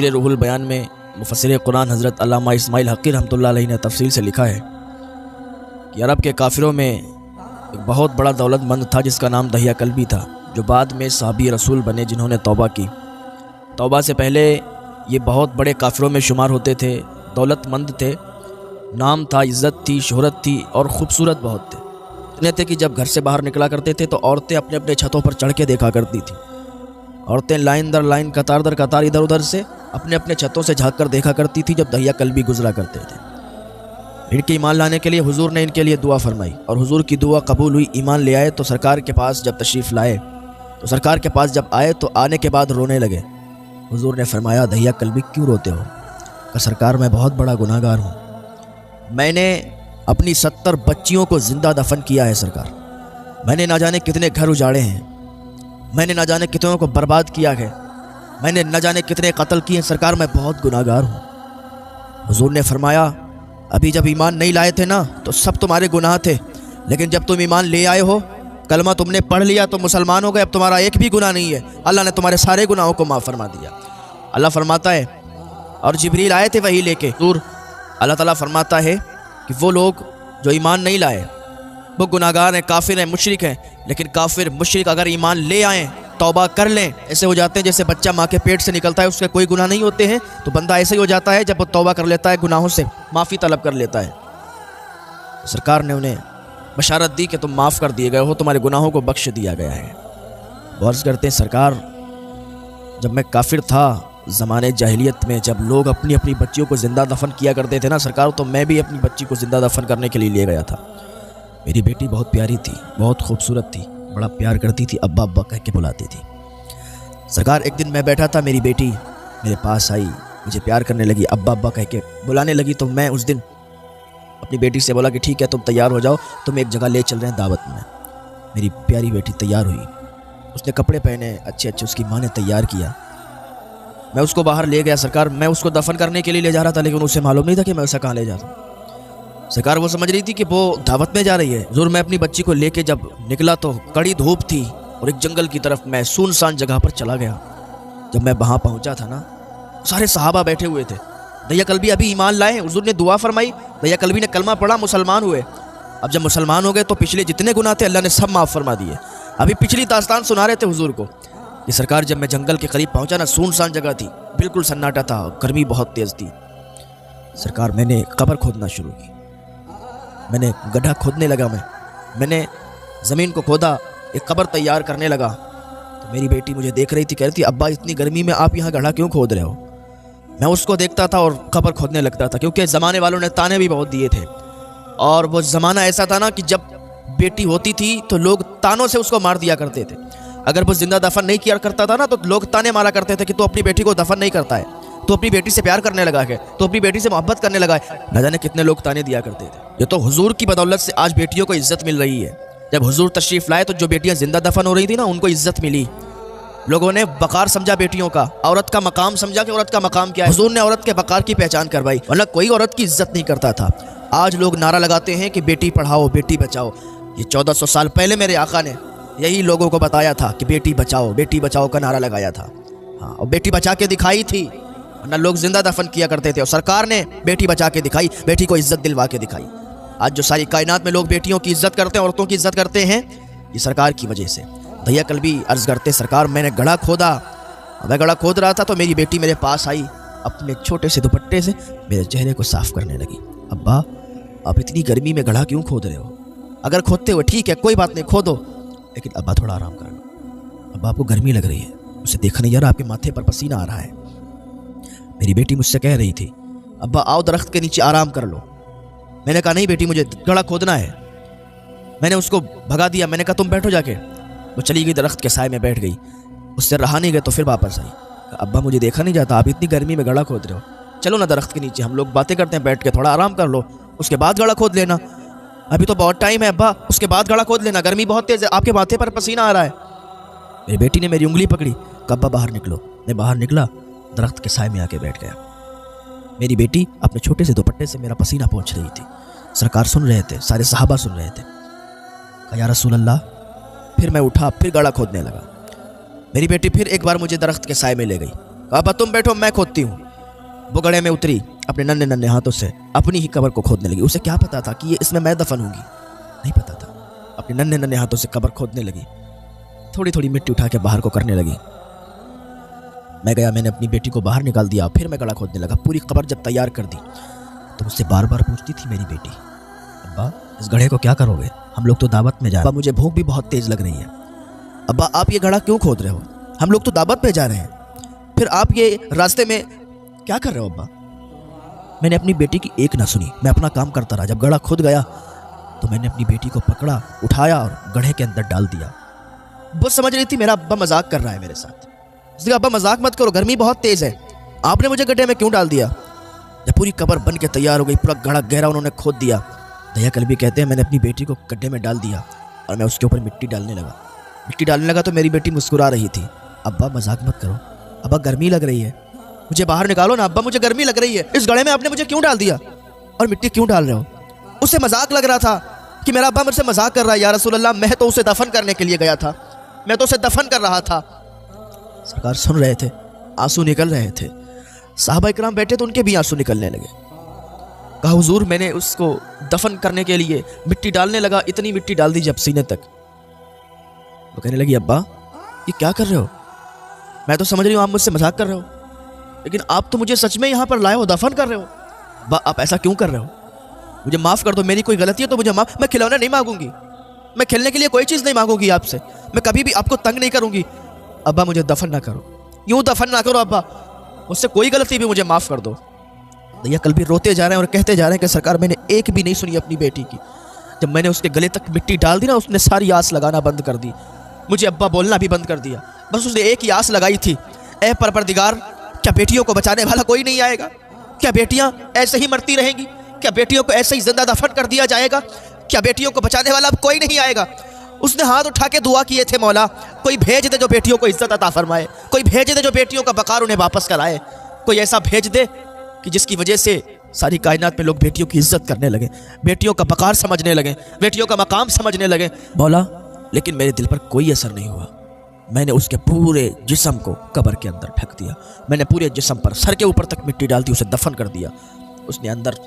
रूहुल बयान में मुफस्सिर कुरान हज़रत अल्लामा इस्माइल हक़ी रहमतुल्लाह अलैह ने तफसील से लिखा है कि अरब के काफिरों में एक बहुत बड़ा दौलतमंद था जिसका नाम दहिया कल्बी था, जो बाद में सहाबी रसूल बने जिन्होंने तौबा की। तौबा से पहले ये बहुत बड़े काफिरों में शुमार होते थे, दौलतमंद थे, नाम था, इज़्ज़त थी, शोहरत थी और ख़ूबसूरत बहुत थे। इतने थे कि जब घर से बाहर निकला करते थे तो औरतें अपने अपने छतों पर चढ़ के देखा करती थी। औरतें लाइन दर लाइन, कतार दर कतार इधर उधर से अपने अपने छतों से झांक कर देखा करती थी जब दहिया कल्बी गुजरा करते थे। इनके ईमान लाने के लिए हुजूर ने इनके लिए दुआ फरमाई और हुजूर की दुआ कबूल हुई। ईमान ले आए तो सरकार के पास जब तशरीफ़ लाए तो सरकार के पास जब आए तो आने के बाद रोने लगे। हुजूर ने फरमाया, दहिया कल्बी क्यों रोते हो? कहा, सरकार मैं बहुत बड़ा गुनाहगार हूँ, मैंने अपनी 70 बच्चियों को ज़िंदा दफन किया है सरकार, मैंने ना जाने कितने घर उजाड़े हैं, मैंने ना जाने कितनों को बर्बाद किया है, मैंने न जाने कितने कत्ल किए सरकार, मैं बहुत गुनाहगार हूँ। हुजूर ने फरमाया, अभी जब ईमान नहीं लाए थे ना तो सब तुम्हारे गुनाह थे, लेकिन जब तुम ईमान ले आए हो, कलमा तुमने पढ़ लिया तो मुसलमान हो गए, अब तुम्हारा एक भी गुनाह नहीं है, अल्लाह ने तुम्हारे सारे गुनाहों को माफ़ फरमा दिया। अल्लाह फरमाता है, और जिब्रील आए थे वही लेके हुजूर, अल्लाह ताला फरमाता है कि वो लोग जो ईमान नहीं लाए वो गुनाहगार हैं, काफिर हैं, मुशरिक हैं, लेकिन काफिर मुशरिक अगर ईमान ले आएँ, तौबा कर लें, ऐसे हो जाते हैं जैसे बच्चा माँ के पेट से निकलता है, उसके कोई गुनाह नहीं होते हैं, तो बंदा ऐसे ही हो जाता है जब वो तौबा कर लेता है, गुनाहों से माफ़ी तलब कर लेता है। सरकार ने उन्हें बशारत दी कि तुम माफ़ कर दिए गए हो, तुम्हारे गुनाहों को बख्श दिया गया है। अर्ज़ करते हैं, सरकार जब मैं काफिर था ज़माने जाहिलियत में, जब लोग अपनी अपनी बच्चियों को ज़िंदा दफन किया करते थे ना सरकार, तो मैं भी अपनी बच्ची को ज़िंदा दफन करने के लिए ले गया था। मेरी बेटी बहुत प्यारी थी, बहुत खूबसूरत थी, बड़ा प्यार करती थी, अब्बा अब्बा कह के बुलाती थी। सरकार एक दिन मैं बैठा था, मेरी बेटी मेरे पास आई, मुझे प्यार करने लगी, अब्बा अब्बा कह के बुलाने लगी, तो मैं उस दिन अपनी बेटी से बोला कि ठीक है तुम तैयार हो जाओ, तुम एक जगह ले चल रहे हैं दावत में। मेरी प्यारी बेटी तैयार हुई, उसने कपड़े पहने अच्छे अच्छे, उसकी माँ ने तैयार किया, मैं उसको बाहर ले गया। सरकार मैं उसको दफन करने के लिए ले जा रहा था, लेकिन उसे मालूम नहीं था कि मैं उसे कहाँ ले जा रहा हूँ। सरकार वो समझ रही थी कि वो दावत में जा रही है। हुजूर मैं अपनी बच्ची को लेके जब निकला तो कड़ी धूप थी और एक जंगल की तरफ मैं सुनसान जगह पर चला गया। जब मैं वहाँ पहुँचा था ना, सारे सहाबा बैठे हुए थे, दहिया कल्बी अभी ईमान लाए, हुजूर ने दुआ फरमाई, दहिया कल्बी ने कलमा पढ़ा, मुसलमान हुए। अब जब मुसलमान हो गए तो पिछले जितने गुनाह थे अल्लाह ने सब माफ़ फरमा दिए। अभी पिछली दास्तान सुना रहे थे हुजूर को कि सरकार जब मैं जंगल के करीब पहुँचा ना, सुनसान जगह थी, बिल्कुल सन्नाटा था, गर्मी बहुत तेज़ थी। सरकार मैंने कब्र खोदना शुरू की, मैंने गड्ढा खोदने लगा, मैंने ज़मीन को खोदा, एक कब्र तैयार करने लगा। तो मेरी बेटी मुझे देख रही थी, कह रही थी, अब्बा इतनी गर्मी में आप यहाँ गड्ढा क्यों खोद रहे हो? मैं उसको देखता था और कब्र खोदने लगता था, क्योंकि ज़माने वालों ने ताने भी बहुत दिए थे, और वो ज़माना ऐसा था ना कि जब बेटी होती थी तो लोग तानों से उसको मार दिया करते थे। अगर वो जिंदा दफन नहीं किया करता था ना तो लोग ताने मारा करते थे कि तू अपनी बेटी को दफन नहीं करता है, तो अपनी बेटी से प्यार करने लगा है, तो अपनी बेटी से मोहब्बत करने लगा है, न जाने कितने लोग ताने दिया करते थे। ये तो हुजूर की बदौलत से आज बेटियों को इज्जत मिल रही है। जब हुजूर तशरीफ लाए तो जो बेटियां जिंदा दफन हो रही थी ना, उनको इज्जत मिली, लोगों ने वकार समझा बेटियों का, औरत का मकाम समझा कि औरत का मकाम क्या है। हुजूर ने औरत के वकार की पहचान करवाई, वरना कोई औरत की इज्जत नहीं करता था। आज लोग नारा लगाते हैं कि बेटी पढ़ाओ बेटी बचाओ। ये 1400 साल पहले मेरे आका ने यही लोगों को बताया था कि बेटी बचाओ का नारा लगाया था। हाँ, और बेटी बचा के दिखाई थी, वरना लोग जिंदा दफन किया करते थे, और सरकार ने बेटी बचा के दिखाई, बेटी को इज्जत दिलवा के दिखाई। आज जो सारी कायनात में लोग बेटियों की इज्जत करते हैं, औरतों की इज्जत करते हैं, ये सरकार की वजह से। दहिया कल्बी अर्ज करते, सरकार मैंने गड्ढा खोदा, मैं गड्ढा खोद रहा था तो मेरी बेटी मेरे पास आई, अपने छोटे से दुपट्टे से मेरे चेहरे को साफ करने लगी। अब्बा आप इतनी गर्मी में गड्ढा क्यों खोद रहे हो? अगर खोदते हो ठीक है, कोई बात नहीं, खोदो, लेकिन अब्बा थोड़ा आराम कर लो, अब्बा आपको गर्मी लग रही है, उसे देखा नहीं जा रहा आपके माथे पर पसीना आ रहा है। मेरी बेटी मुझसे कह रही थी, अब्बा आओ दरख्त के नीचे आराम कर लो। मैंने कहा नहीं बेटी, मुझे गड्ढा खोदना है। मैंने उसको भगा दिया, मैंने कहा तुम बैठो जाके। वो चली गई, दरख्त के साए में बैठ गई, उससे रहा नहीं गया तो फिर वापस आई। अब्बा मुझे देखा नहीं जाता, आप इतनी गर्मी में गड्ढा खोद रहे हो, चलो ना दरख्त के नीचे, हम लोग बातें करते हैं बैठ के, थोड़ा आराम कर लो, उसके बाद गड्ढा खोद लेना। अभी तो बहुत टाइम है अब्बा, उसके बाद गड्ढा खोद लेना, गर्मी बहुत तेज़ है, आपके माथे पर पसीना आ रहा है। मेरी बेटी ने मेरी उंगली पकड़ी, अब्बा बाहर निकलो। मैं बाहर निकला, दरख्त के साए में आके बैठ गया। मेरी बेटी अपने छोटे से दुपट्टे से मेरा पसीना पोंछ रही थी। सरकार सुन रहे थे, सारे सहाबा सुन रहे थे। कहा या रसूल अल्लाह। फिर मैं उठा, फिर गड्ढा खोदने लगा। मेरी बेटी फिर एक बार मुझे दरख्त के साए में ले गई। अब्बा तुम बैठो, मैं खोदती हूँ। वो गड्ढे में उतरी, अपने नन्हे नन्हे हाथों से अपनी ही कब्र को खोदने लगी। उसे क्या पता था कि ये इसमें मैं दफन होंगी, नहीं पता था। अपने नन्हे नन्हे हाथों से कब्र खोदने लगी, थोड़ी थोड़ी मिट्टी उठा के बाहर को करने लगी। मैं गया, मैंने अपनी बेटी को बाहर निकाल दिया, फिर मैं गड्ढा खोदने लगा। पूरी कब्र जब तैयार कर दी तो मुझसे बार बार पूछती थी मेरी बेटी, अब्बा इस गड्ढे को क्या करोगे, हम लोग तो दावत में जा रहे हैं। मुझे भूख भी बहुत तेज़ लग रही है। अब्बा आप ये गड्ढा क्यों खोद रहे हो, हम लोग तो दावत पे जा रहे हैं, फिर आप ये रास्ते में क्या कर रहे हो अब्बा। मैंने अपनी बेटी की एक ना सुनी, मैं अपना काम करता रहा। जब गड्ढा खुद गया तो मैंने अपनी बेटी को पकड़ा, उठाया और गड्ढे के अंदर डाल दिया। वो समझ रही थी मेरा अब्बा मजाक कर रहा है मेरे साथ। उसने कहा अब्बा मजाक मत करो, गर्मी बहुत तेज़ है, आपने मुझे गड्ढे में क्यों डाल दिया। जब पूरी कब्र बन के तैयार हो गई, पूरा गड्ढा गहरा उन्होंने खोद दिया। दहिया कल्बी कहते हैं मैंने अपनी बेटी को गड्ढे में डाल दिया और मैं उसके ऊपर मिट्टी डालने लगा। मिट्टी डालने लगा तो मेरी बेटी मुस्कुरा रही थी। अब्बा मजाक मत करो, अब्बा गर्मी लग रही है, मुझे बाहर निकालो ना अब्बा, मुझे गर्मी लग रही है, इस गड्ढे में आपने मुझे क्यों डाल दिया और मिट्टी क्यों डाल रहे हो। उसे मजाक लग रहा था कि मेरा अब्बा मुझसे मजाक कर रहा है। या रसूल अल्लाह, मैं तो उसे दफन करने के लिए गया था, मैं तो उसे दफन कर रहा था। सरकार सुन रहे थे, आंसू निकल रहे थे। साहबा इकराम बैठे तो उनके भी आंसू निकलने लगे। कहा हुजूर मैंने उसको दफन करने के लिए मिट्टी डालने लगा, इतनी मिट्टी डाल दी जब सीने तक। वो कहने लगी अब्बा ये क्या कर रहे हो, मैं तो समझ रही हूँ आप मुझसे मजाक कर रहे हो, लेकिन आप तो मुझे सच में यहाँ पर लाए हो, दफन कर रहे हो। अब्बा आप ऐसा क्यों कर रहे हो, मुझे माफ़ कर दो, मेरी कोई गलती है तो मुझे माफ़। मैं खिलौना नहीं मांगूंगी, मैं खेलने के लिए कोई चीज़ नहीं मांगूंगी आपसे, मैं कभी भी आपको तंग नहीं करूंगी। अब्बा मुझे दफन ना करो, यूँ दफन ना करो अब्बा, मुझसे कोई गलती भी, मुझे माफ़ कर दो। दहिया कल्बी रोते जा रहे हैं और कहते जा रहे हैं कि सरकार मैंने एक भी नहीं सुनी अपनी बेटी की। जब मैंने उसके गले तक मिट्टी डाल दी ना, उसने सारी आस लगाना बंद कर दी, मुझे अब्बा बोलना भी बंद कर दिया। बस उसने एक ही आस लगाई थी, ए परवरदिगार क्या बेटियों को बचाने वाला कोई नहीं आएगा, क्या बेटियां ऐसे ही मरती रहेंगी, क्या बेटियों को ऐसे ही जिंदा दफन कर दिया जाएगा, क्या बेटियों को बचाने वाला अब कोई नहीं आएगा। उसने हाथ उठा के दुआ किए थे, मौला कोई भेज दे जो बेटियों को इज्जत अता फरमाए, कोई भेज दे जो बेटियों का वक़ार उन्हें वापस कराए, कोई ऐसा भेज दे कि जिसकी वजह से सारी कायनात में लोग बेटियों की इज्जत करने लगे, बेटियों का वक़ार समझने लगे, बेटियों का मकाम समझने लगे। मौला लेकिन मेरे दिल पर कोई असर नहीं हुआ। मैंने उसके पूरे जिस्म को कब्र के अंदर ढक दिया, मैंने पूरे जिस्म पर सर के ऊपर तक मिट्टी डाल दी, उसे दफन कर दिया। उसने अंदर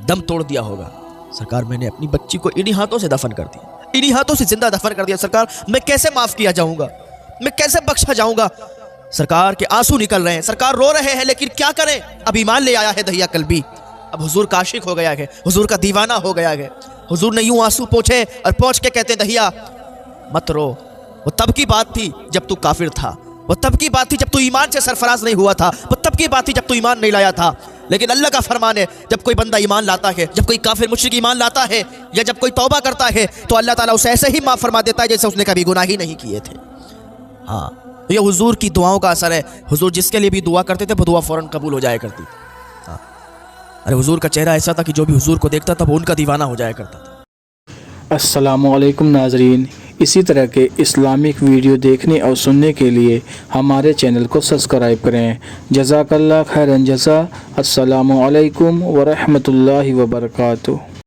दम तोड़ दिया होगा। सरकार मैंने अपनी बच्ची को इन्हीं हाथों से दफन कर दिया, इन्हीं हाथों से जिंदा दफन कर दिया। सरकार मैं कैसे माफ़ किया जाऊँगा, मैं कैसे बख्शा जाऊँगा। सरकार के आंसू निकल रहे हैं, सरकार रो रहे हैं, लेकिन क्या करें, अब ईमान ले आया है दहिया कल्बी, अब हुजूर का आशिक हो गया है, हुजूर का दीवाना हो गया है। हुजूर ने यूं आंसू पोंछे और पोंछ के कहते दहिया मत रो, वो तब की बात थी जब तू काफिर था, वो तब की बात थी जब तू ईमान से सरफराज नहीं हुआ था, वो तब की बात थी जब तू ईमान नहीं लाया था। लेकिन अल्लाह का फरमान है, जब कोई बंदा ईमान लाता है, जब कोई काफिर मुशरिक ईमान लाता है, या जब कोई तौबा करता है, तो अल्लाह ताला उसे ऐसे ही माफ़ फरमा देता है जैसे उसने कभी गुनाह ही नहीं किए थे। हाँ, तो ये हुजूर की दुआओं का असर है। हुजूर जिसके लिए भी दुआ करते थे वो दुआ फ़ौरन कबूल हो जाया करती। हाँ, अरे हुजूर का चेहरा ऐसा था कि जो भी हुजूर को देखता था वो उनका दीवाना हो जाया करता था। अस्सलामुअलैकुम नाजरीन, इसी तरह के इस्लामिक वीडियो देखने और सुनने के लिए हमारे चैनल को सब्सक्राइब करें। जज़ाकल्लाह खैरन जज़ा। अस्सलामुअलैकुम व रहमतुल्लाहि व बरकातुहू।